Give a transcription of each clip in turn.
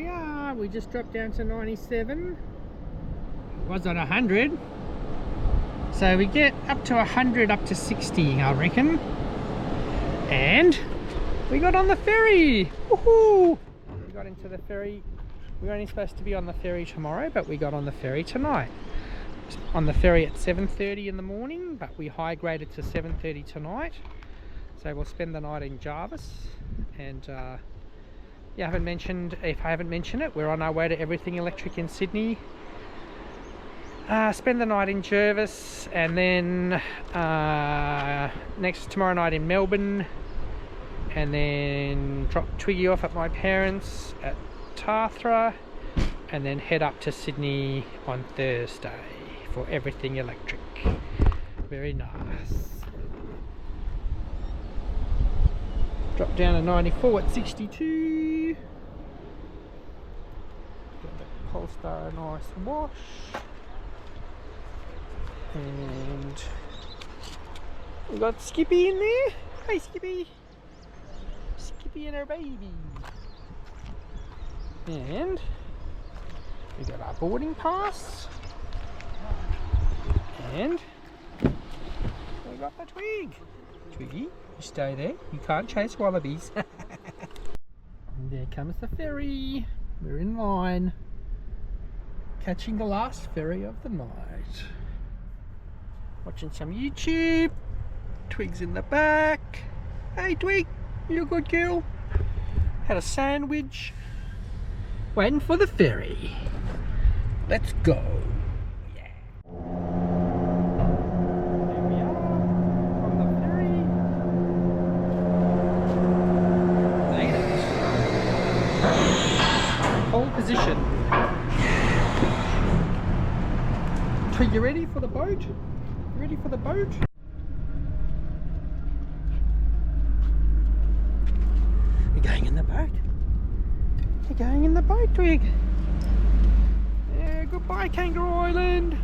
we are. We just dropped down to 97. Was on 100. So we get up to 100, up to 60, I reckon. And we got on the ferry. Woohoo! We got into the ferry. We were only supposed to be on the ferry tomorrow, but we got on the ferry tonight. On the ferry at 7:30 in the morning, but we high graded to 7:30 tonight. So we'll spend the night in Jervis. And yeah, if I haven't mentioned it, we're on our way to Everything Electric in Sydney. Spend the night in Jervis, and then tomorrow night in Melbourne, and then drop Twiggy off at my parents at Tathra, and then head up to Sydney on Thursday for Everything Electric. Very nice. Drop down to 94 at 62. Got the Polestar a nice wash. And we got Skippy in there. Hey Skippy. Skippy and her baby. And we got our boarding pass. And we got the twig. Twiggy, you stay there. You can't chase wallabies. And there comes the ferry. We're in line. Catching the last ferry of the night. Watching some YouTube. Twig's in the back. Hey Twig, you a good girl. Had a sandwich. Waiting for the ferry. Let's go. Yeah. There we are on the ferry. Made it. Pole position. Twig, you ready for the boat? Ready for the boat? You're going in the boat? You're going in the boat, Twig. Yeah, goodbye Kangaroo Island.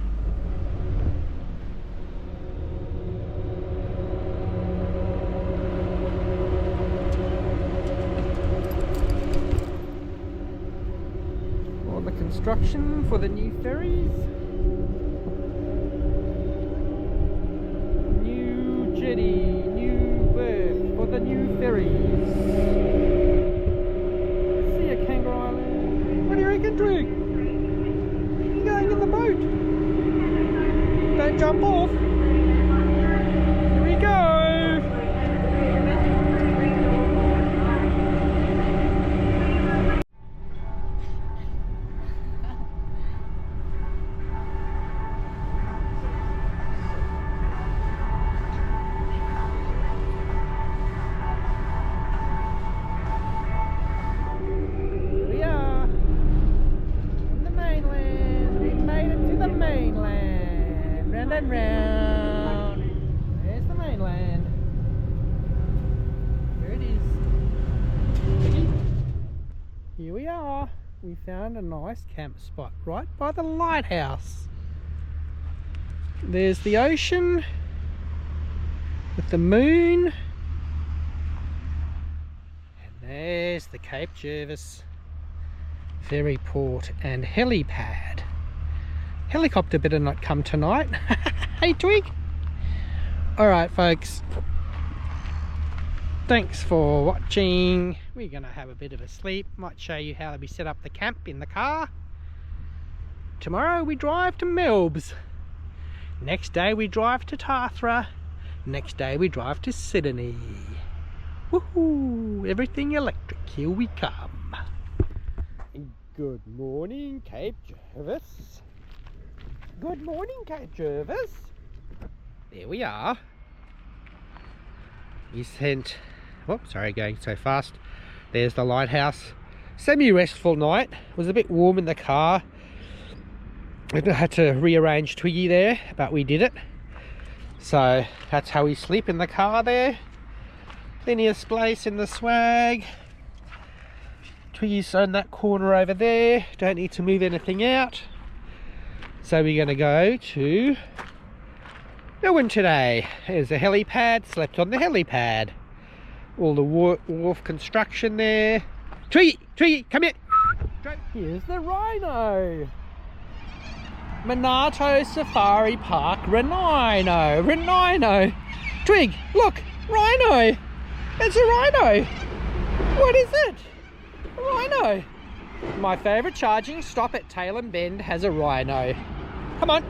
All the construction for the new ferries. New berth for the new ferries. See ya, Kangaroo Island. What do you reckon, Twig? You going in the boat? Don't jump off. Here we go. Round. There's the mainland. There it is. Here we are. We found a nice camp spot right by the lighthouse. There's the ocean with the moon. And there's the Cape Jervis ferry port and helipad. Helicopter better not come tonight. Hey Twig. Alright folks, thanks for watching. We're gonna have a bit of a sleep. Might show you how we set up the camp in the car. Tomorrow we drive to Melbourne. Next day we drive to Tathra. Next day we drive to Sydney. Woohoo! Everything electric, here we come. Good morning Cape Jervis. Good morning, Cape Jervis. There we are. We sent... Oh, sorry, going so fast. There's the lighthouse. Semi-restful night. It was a bit warm in the car. I had to rearrange Twiggy there, but we did it. So that's how we sleep in the car there. Plenty of space in the swag. Twiggy's on that corner over there. Don't need to move anything out. So we're going to go to Melbourne today. There's a helipad, slept on the helipad. All the wharf construction there. Twiggy, Twiggy, come here. Here's the rhino. Minato Safari Park Rhino. Twig, look, rhino. It's a rhino. What is it? A rhino. My favourite charging stop at Tailem Bend has a rhino. Come on.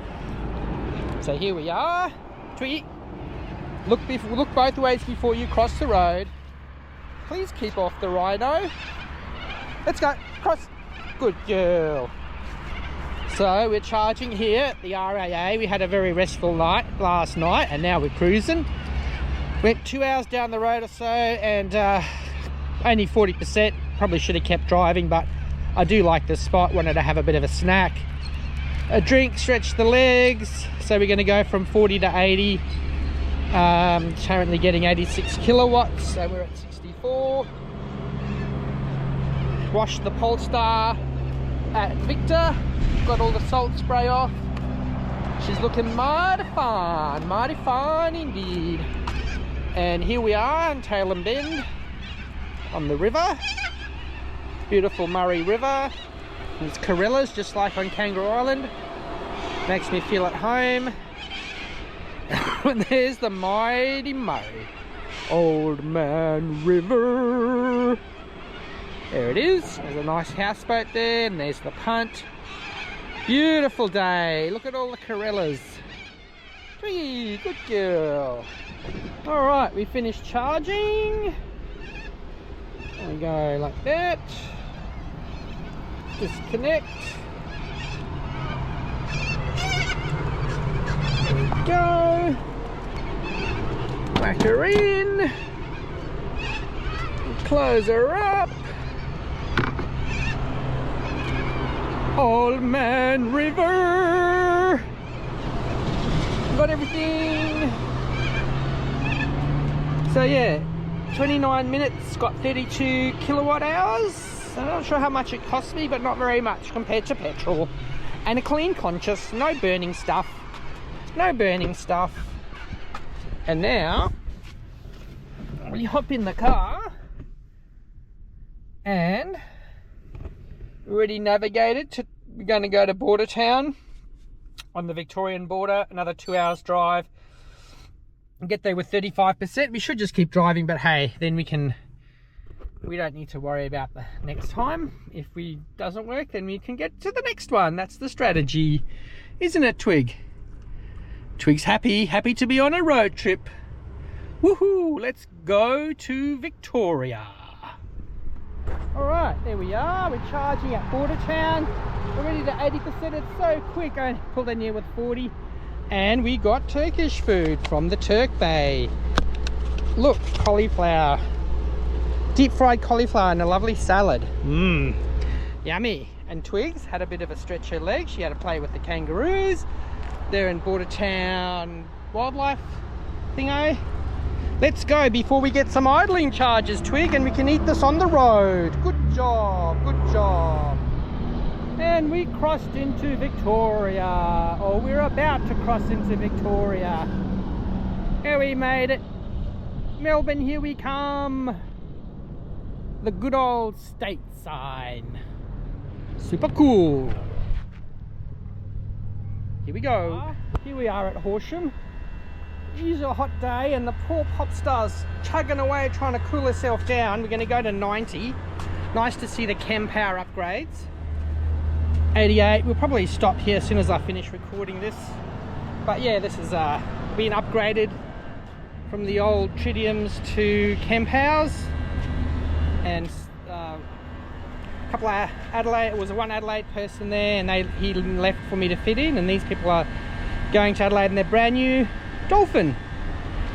So here we are. Twiggy, look both ways before you cross the road. Please keep off the rhino. Let's go. Cross. Good girl. So we're charging here at the RAA. We had a very restful night last night and now we're cruising. Went 2 hours down the road or so and only 40%. Probably should have kept driving, but I do like this spot. Wanted to have a bit of a snack, a drink, stretch the legs. So we're going to go from 40 to 80. Currently getting 86 kilowatts, so we're at 64. Washed the Polestar at Victor. Got all the salt spray off. She's looking mighty fine indeed. And here we are in Tailem Bend on the river. Beautiful Murray River. There's gorillas just like on Kangaroo Island. Makes me feel at home. And there's the mighty Murray. Old Man River. There it is. There's a nice houseboat there, and there's the punt. Beautiful day. Look at all the gorillas. Twiggy, good girl. Alright, we finished charging. There we go, like that. Disconnect. There we go. Whack her in. Close her up. Old Man River. Got everything. So yeah, 29 minutes, got 32 kilowatt hours. I'm not sure how much it cost me, but not very much compared to petrol. And a clean conscious, no burning stuff. No burning stuff. And now, we hop in the car and already navigated to, we're going to go to Border Town on the Victorian border, another 2 hours drive. Get there with 35%. We should just keep driving, but hey, then we don't need to worry about the next time. If we doesn't work, then we can get to the next one. That's the strategy, isn't it, Twig? Twig's happy to be on a road trip. Woohoo! Let's go to Victoria. All right, there we are. We're charging at Border Town. We're ready to 80%. It's so quick. I pulled in here with 40. And we got Turkish food from the Turk Bay. Look, cauliflower. Deep fried cauliflower and a lovely salad. Mmm, yummy. And Twigs had a bit of a stretch her leg. She had to play with the kangaroos. They're in Border Town wildlife thingo. Let's go before we get some idling charges, Twig, and we can eat this on the road. Good job, good job. And we crossed into Victoria, or we're about to cross into Victoria. Here we made it. Melbourne, here we come. The good old state sign. Super cool. Here we go. Here we are at Horsham. It is a hot day and the poor Popstar's chugging away trying to cool herself down. We're going to go to 90. Nice to see the chem power upgrades. 88. We'll probably stop here as soon as I finish recording this. But yeah, this has been upgraded from the old tritiums to chem powers. And a couple of Adelaide, it was one Adelaide person there, and he left for me to fit in, and these people are going to Adelaide in their brand new Dolphin.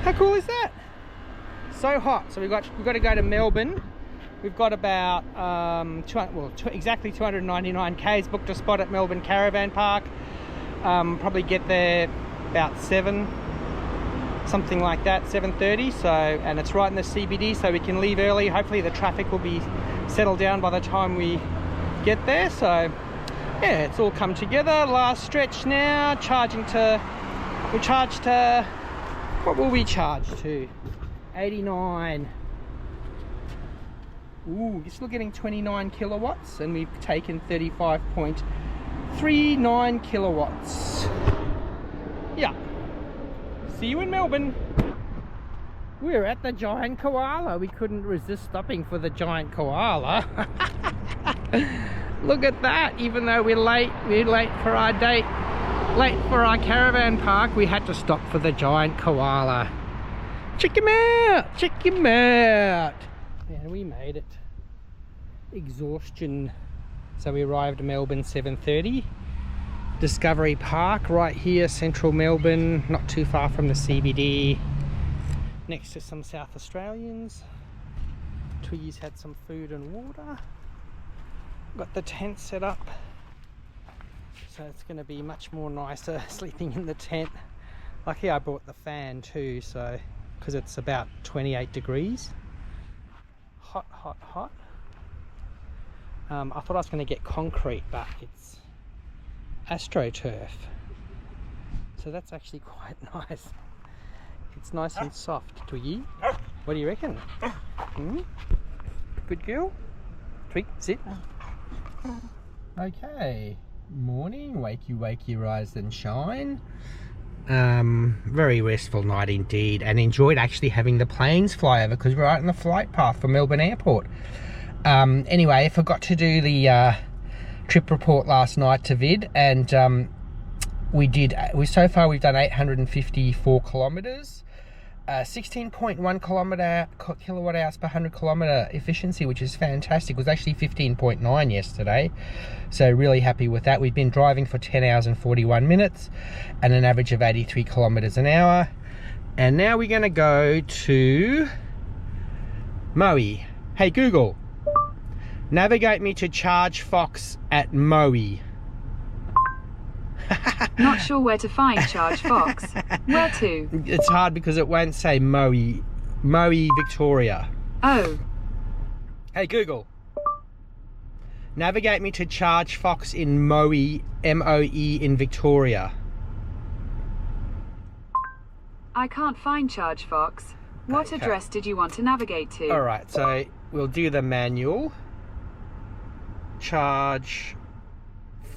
How cool is that? So hot. So we've got to go to Melbourne. We've got about exactly 299 k's. Booked a spot at Melbourne Caravan Park. Probably get there about 7, something like that, 7:30. So, and it's right in the CBD, so we can leave early. Hopefully the traffic will be settled down by the time we get there. So yeah, it's all come together. Last stretch now. We charged to, what will we charge to? 89. Ooh, you're still getting 29 kilowatts, and we've taken 35.39 kilowatts. Yeah. See you in Melbourne. We're at the giant koala. We couldn't resist stopping for the giant koala. Look at that. Even though we're late for our date, late for our caravan park, we had to stop for the giant koala. Check him out! Check him out! And we made it. Exhaustion. So we arrived in Melbourne 7:30. Discovery Park right here, central Melbourne, not too far from the CBD. Next to some South Australians. Twiggy's had some food and water. Got the tent set up. So it's going to be much more nicer sleeping in the tent. Lucky I brought the fan too, so because it's about 28 degrees. Hot, hot, hot. I thought I was going to get concrete, but it's AstroTurf. So that's actually quite nice. It's nice and soft, Twiggy. What do you reckon? Hmm? Good girl? Twig, sit. Okay. Morning. Wakey, rise and shine. Very restful night indeed, and enjoyed actually having the planes fly over because we're right on the flight path for Melbourne Airport. Anyway, I forgot to do the trip report last night to vid, and so far we've done 854 kilometers, 16.1 kilowatt hours per 100 kilometer efficiency, which is fantastic. It was actually 15.9 yesterday, so really happy with that. We've been driving for 10 hours and 41 minutes and an average of 83 kilometers an hour. And now we're going to go to Maui. Hey Google, navigate me to Charge Fox at Maui. Not sure where to find Charge Fox. Where to? It's hard because it won't say Maui. Maui, Victoria. Oh. Hey Google, navigate me to Charge Fox in Maui, M-O-E, in Victoria. I can't find Charge Fox. What address did you want to navigate to? Alright, so we'll do the manual. Charge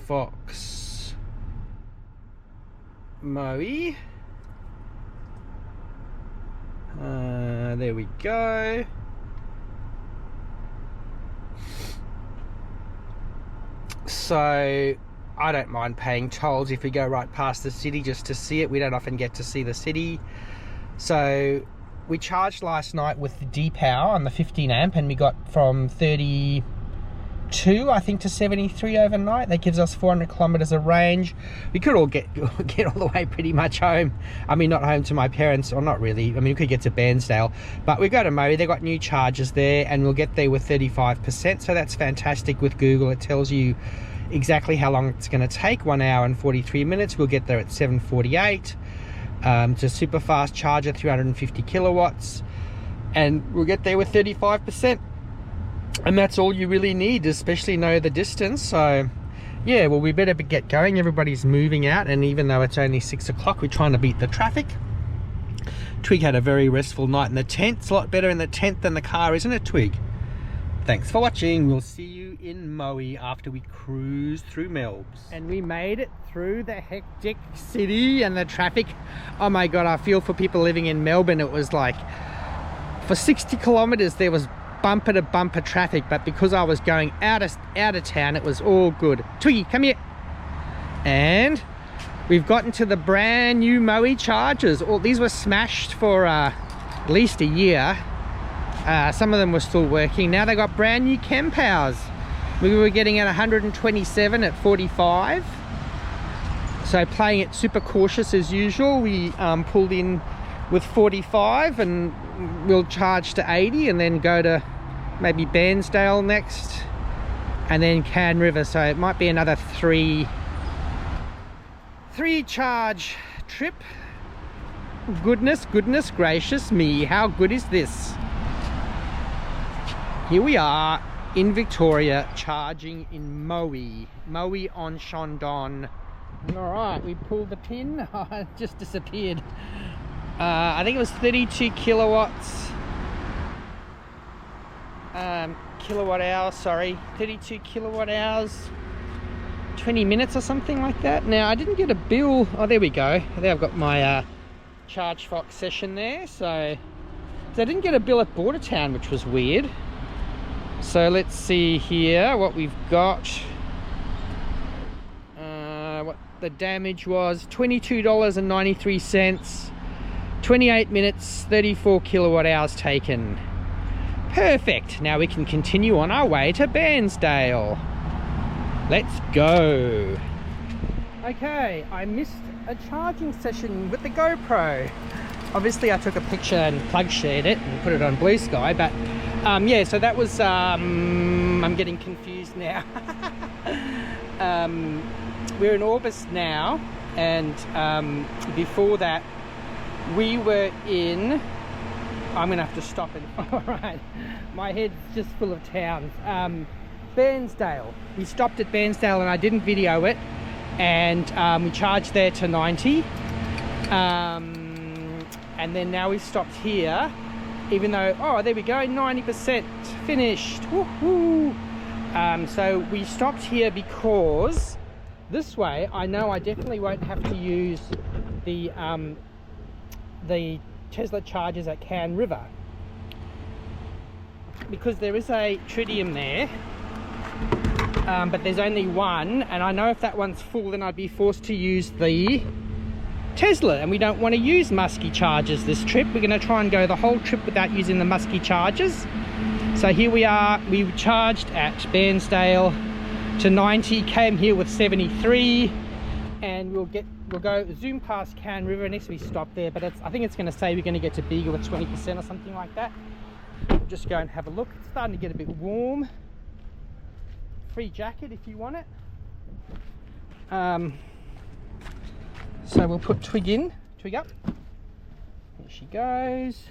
Fox Maui. There we go. So I don't mind paying tolls if we go right past the city just to see it. We don't often get to see the city. So we charged last night with the D-Power on the 15 amp, and we got from 32 I think to 73 overnight. That gives us 400 kilometers of range. We could all get all the way pretty much home. I mean, not home to my parents, or not really. I mean, we could get to Bairnsdale, but we go to Maui. They've got new chargers there, and we'll get there with 35%. So that's fantastic. With Google, it tells you exactly how long it's going to take. 1 hour and 43 minutes. We'll get there at 7:48. It's a super fast charger, 350 kilowatts, and we'll get there with 35%. And that's all you really need, especially know the distance. So yeah, well, we better get going. Everybody's moving out, and even though it's only 6 o'clock, we're trying to beat the traffic. Twig had a very restful night in the tent. It's a lot better in the tent than the car, isn't it, Twig? Thanks for watching. We'll see you in Maui after we cruise through Melbs. And we made it through the hectic city and the traffic. Oh my god, I feel for people living in Melbourne. It was like, for 60 kilometers there was bumper to bumper traffic, but because I was going out of town, it was all good. Twiggy, come here. And we've gotten to the brand new Maui chargers. All these were smashed for at least a year. Some of them were still working. Now they got brand new chem powers. We were getting at 127 at 45. So playing it super cautious as usual. We pulled in with 45, and we'll charge to 80 and then go to maybe Bairnsdale next, and then Can River. So it might be another three charge trip. Goodness gracious me, how good is this? Here we are in Victoria, charging in Maui on Shandong. All right, we pulled the pin. It just disappeared. I think it was 32 kilowatts. kilowatt hours, sorry, 32 kilowatt hours, 20 minutes or something like that. Now I didn't get a bill. Oh, there we go. There I've got my Charge Fox session there. So I didn't get a bill at Bordertown, which was weird. So let's see here what we've got. What the damage was, $22.93, 28 minutes, 34 kilowatt hours taken. Perfect. Now we can continue on our way to Bairnsdale. Let's go. Okay, I missed a charging session with the GoPro. Obviously I took a picture and plug shared it and put it on Blue Sky, but yeah, so that was I'm getting confused now. We're in August now, and before that we were in, I'm gonna have to stop it. All right, my head's just full of towns. Bairnsdale. We stopped at Bairnsdale and I didn't video it, and we charged there to 90, and then now we stopped here, even though, oh, there we go, 90% finished. Woohoo! So we stopped here because this way I know I definitely won't have to use the Tesla chargers at Can River, because there is a tritium there, but there's only one, and I know if that one's full then I'd be forced to use the Tesla, and we don't want to use musky chargers this trip. We're going to try and go the whole trip without using the musky chargers. So here we are, we charged at Bairnsdale to 90, came here with 73, and we'll go zoom past Can River next we stop there, but I think it's going to say we're going to get to Bega with 20% or something like that. We'll just go and have a look. It's starting to get a bit warm. Free jacket if you want it. So we'll put Twig in. Twig up. Here she goes.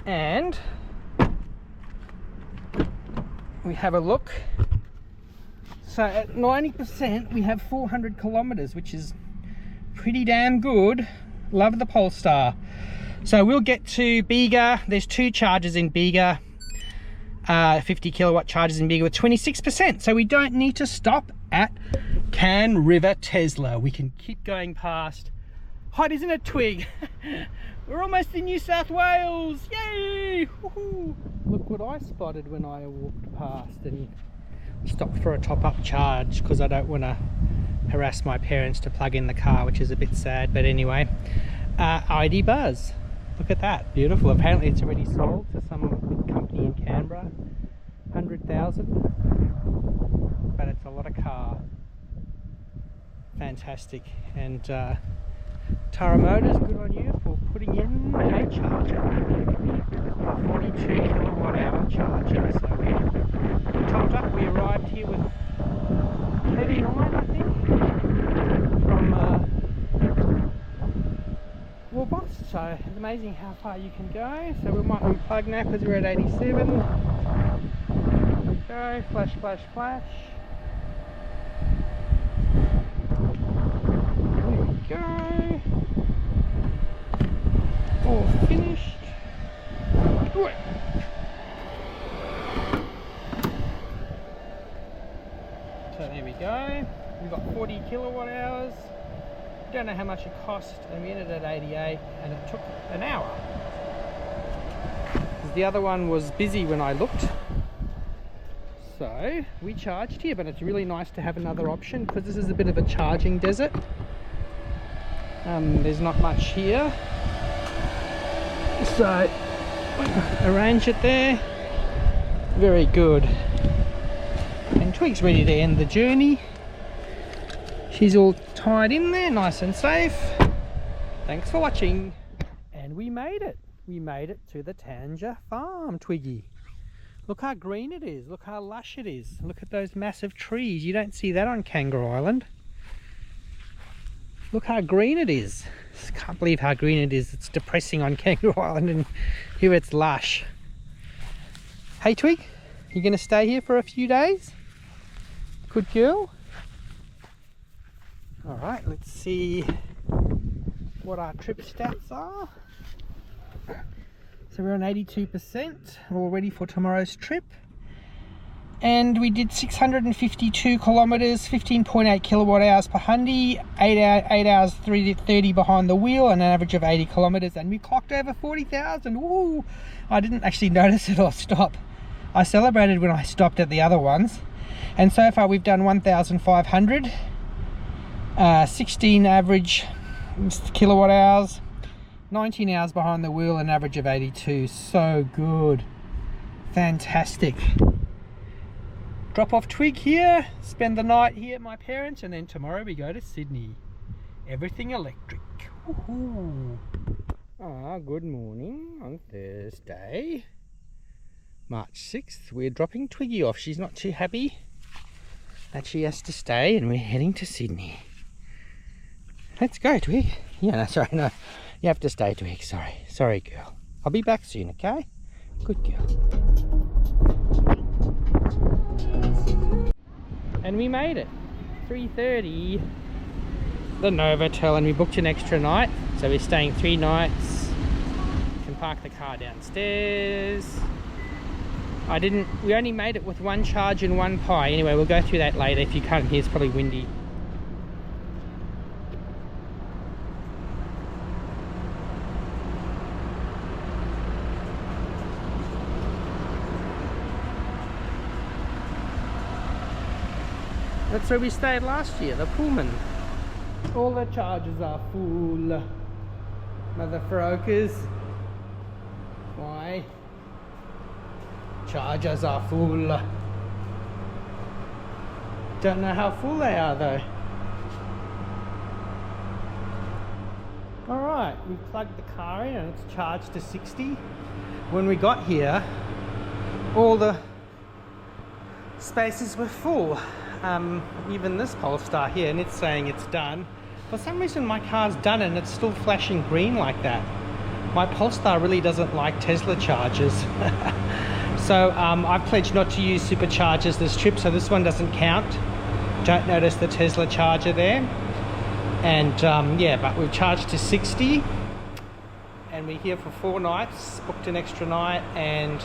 And we have a look. So at 90% we have 400 kilometers, which is pretty damn good. Love the Polestar. So we'll get to Bega. There's two chargers in Bega, 50 kilowatt chargers in Bega with 26%. So we don't need to stop at Can River Tesla. We can keep going past. Hot, isn't it, Twig? We're almost in New South Wales. Yay! Woohoo! Look what I spotted when I walked past and stopped for a top-up charge, because I don't want to harass my parents to plug in the car, which is a bit sad. But anyway, ID Buzz. Look at that, beautiful. Apparently it's already sold to some company in Canberra. 100,000, but it's a lot of car. Fantastic. And Tara Motors, good on you for putting in a charger. 42 kilowatt hour charger. So we topped up. We arrived here with 39, I think, from Warboss. So it's amazing how far you can go. So we might unplug now because we're at 87. Go, flash, flash, flash. There we go. All finished. Good. So there we go. We've got 40 kilowatt hours. Don't know how much it cost, and we ended at 88, and it took an hour. The other one was busy when I looked. So we charged here, but it's really nice to have another option because this is a bit of a charging desert. There's not much here, so arrange it there. Very good. And Twig's ready to end the journey. She's all tied in there, nice and safe. Thanks for watching. And we made it. We made it to the Tanger farm, Twiggy. Look how green it is. Look how lush it is. Look at those massive trees. You don't see that on Kangaroo Island. Look how green it is. I can't believe how green it is. It's depressing on Kangaroo Island, and here it's lush. Hey Twig, you gonna stay here for a few days? Good girl. All right, let's see what our trip stats are. So we're on 82%, all ready for tomorrow's trip. And we did 652 kilometres, 15.8 kilowatt hours per hundy, 8 hours 30 behind the wheel, and an average of 80 kilometres. And we clocked over 40,000. Woo! I didn't actually notice it or stop. I celebrated when I stopped at the other ones. And so far we've done 1,500, 16 average kilowatt hours, 19 hours behind the wheel, an average of 82. So good. Fantastic. Drop off Twig here, spend the night here at my parents', and then tomorrow we go to Sydney. Everything electric. Woohoo! Good morning on Thursday, March 6th. We're dropping Twiggy off. She's not too happy that she has to stay, and we're heading to Sydney. Let's go, Twig. Yeah, no, sorry, no. You have to stay, Twig. Sorry, girl. I'll be back soon, okay? Good girl. And we made it. 3:30. The Novotel, and we booked an extra night. So we're staying 3 nights. Can park the car downstairs. We only made it with 1 charge and 1 pie. Anyway, we'll go through that later. If you can't hear, it's probably windy. That's where we stayed last year, the Pullman. All the charges are full. Motherfuckers. Why? Chargers are full. Don't know how full they are though. Alright, we plugged the car in and it's charged to 60. When we got here, all the spaces were full. Even this Polestar here, and it's saying it's done. For some reason my car's done and it's still flashing green like that. My Polestar really doesn't like Tesla chargers. So I've pledged not to use superchargers this trip, so this one doesn't count. Don't notice the Tesla charger there. And yeah, but we've charged to 60 and we're here for 4 nights, booked an extra night, and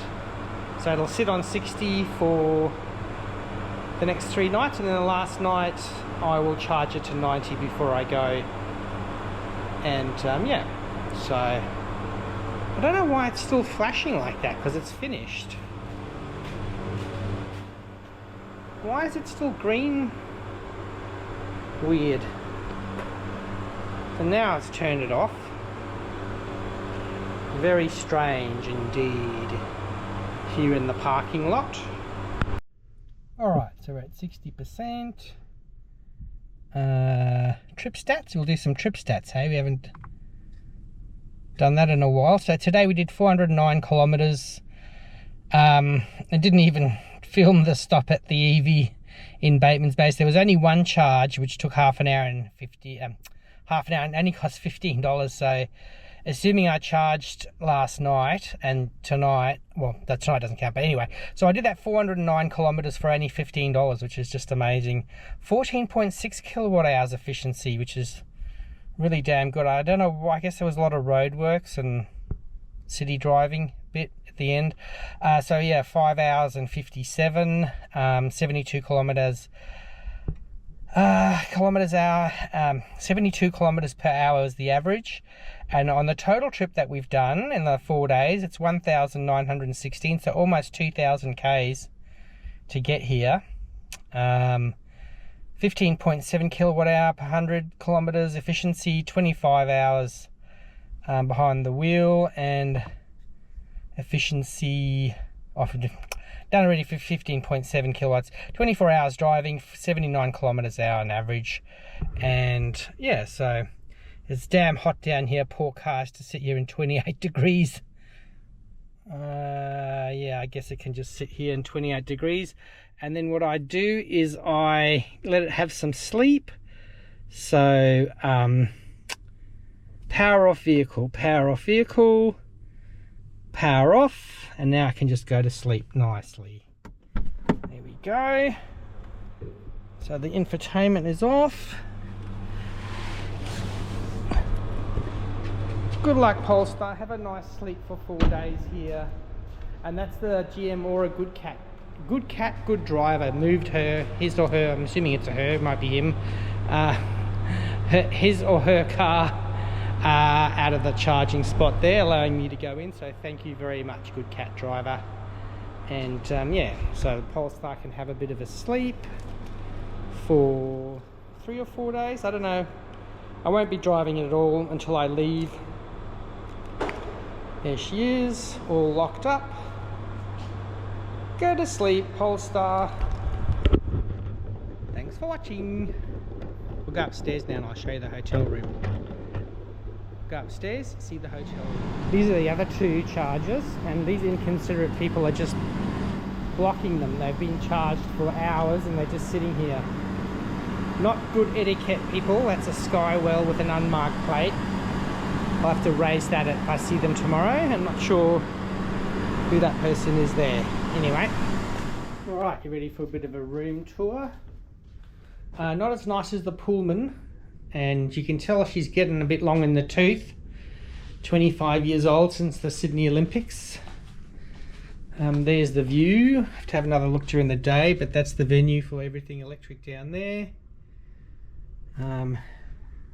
so it'll sit on 60 for the next 3 nights, and then the last night I will charge it to 90 before I go. And yeah, so I don't know why it's still flashing like that, because it's finished. Why is it still green? Weird. So now it's turned it off. Very strange indeed. Here in the parking lot. Alright, so we're at 60%. Trip stats, we'll do some trip stats, hey? We haven't done that in a while. So today we did 409 kilometres. I didn't even film the stop at the EV in Bateman's Base. There was only 1 charge, which took half an hour and only cost $15. So assuming I charged last night and tonight, well, that tonight doesn't count, but anyway, so I did that 409 kilometers for only $15, which is just amazing. 14.6 kilowatt hours efficiency, which is really damn good. I don't know, I guess there was a lot of road works and city driving bit at the end. So yeah, 5 hours and 57, 72 kilometers hour, 72 kilometers per hour is the average. And on the total trip that we've done in the 4 days, it's 1,916, so almost 2,000 Ks to get here. 15.7 kilowatt hour per 100 kilometers efficiency, 25 hours behind the wheel, and efficiency done already for 15.7 kilowatts, 24 hours driving, 79 kilometers an hour on average. And yeah, so it's damn hot down here. Poor cars to sit here in 28 degrees. Yeah, I guess it can just sit here in 28 degrees. And then what I do is I let it have some sleep. So power off vehicle, power off vehicle, power off, and now I can just go to sleep nicely. There we go. So the infotainment is off. Good luck, Polestar. Have a nice sleep for 4 days here. And that's the GM Aura Good Cat. Good cat, good driver. Moved her, his or her, I'm assuming it's a her, it might be him, his or her car out of the charging spot there, allowing me to go in. So thank you very much, good cat driver. And yeah, so Polestar can have a bit of a sleep for 3 or 4 days. I don't know. I won't be driving it at all until I leave. There she is, all locked up. Go to sleep, Polestar. Thanks for watching. We'll go upstairs now and I'll show you the hotel room. Go upstairs, see the hotel room. These are the other 2 chargers, and these inconsiderate people are just blocking them. They've been charged for hours and they're just sitting here. Not good etiquette, people. That's a Skywell with an unmarked plate. I'll have to raise that if I see them tomorrow. I'm not sure who that person is there. Anyway, alright, you ready for a bit of a room tour? Not as nice as the Pullman, and you can tell she's getting a bit long in the tooth. 25 years old since the Sydney Olympics. There's the view. I have to have another look during the day, but that's the venue for everything electric down there.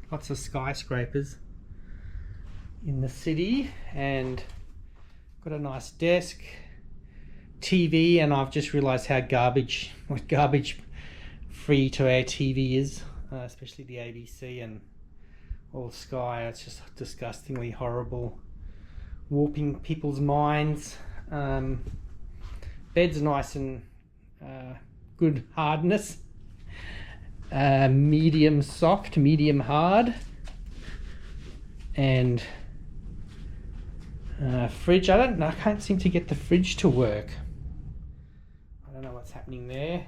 Lots of skyscrapers in the city, and got a nice desk, TV, and I've just realised how garbage free to air TV is, especially the ABC and all Sky. It's just disgustingly horrible, warping people's minds. Bed's nice and good hardness, medium soft, medium hard, and fridge. I can't seem to get the fridge to work. I don't know what's happening there.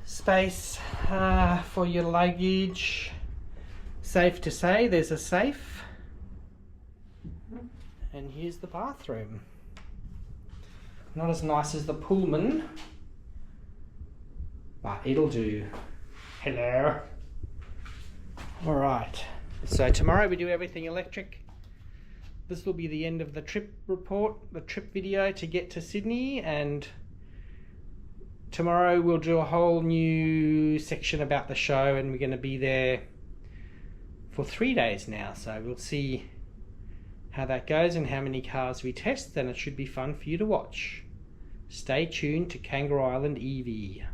Space for your luggage. Safe to say, there's a safe. And here's the bathroom. Not as nice as the Pullman, but it'll do. Hello. Alright, so tomorrow we do everything electric. This will be the end of the trip report, the trip video to get to Sydney, and tomorrow we'll do a whole new section about the show, and we're going to be there for 3 days now, so we'll see how that goes and how many cars we test, and it should be fun for you to watch. Stay tuned to Kangaroo Island EV.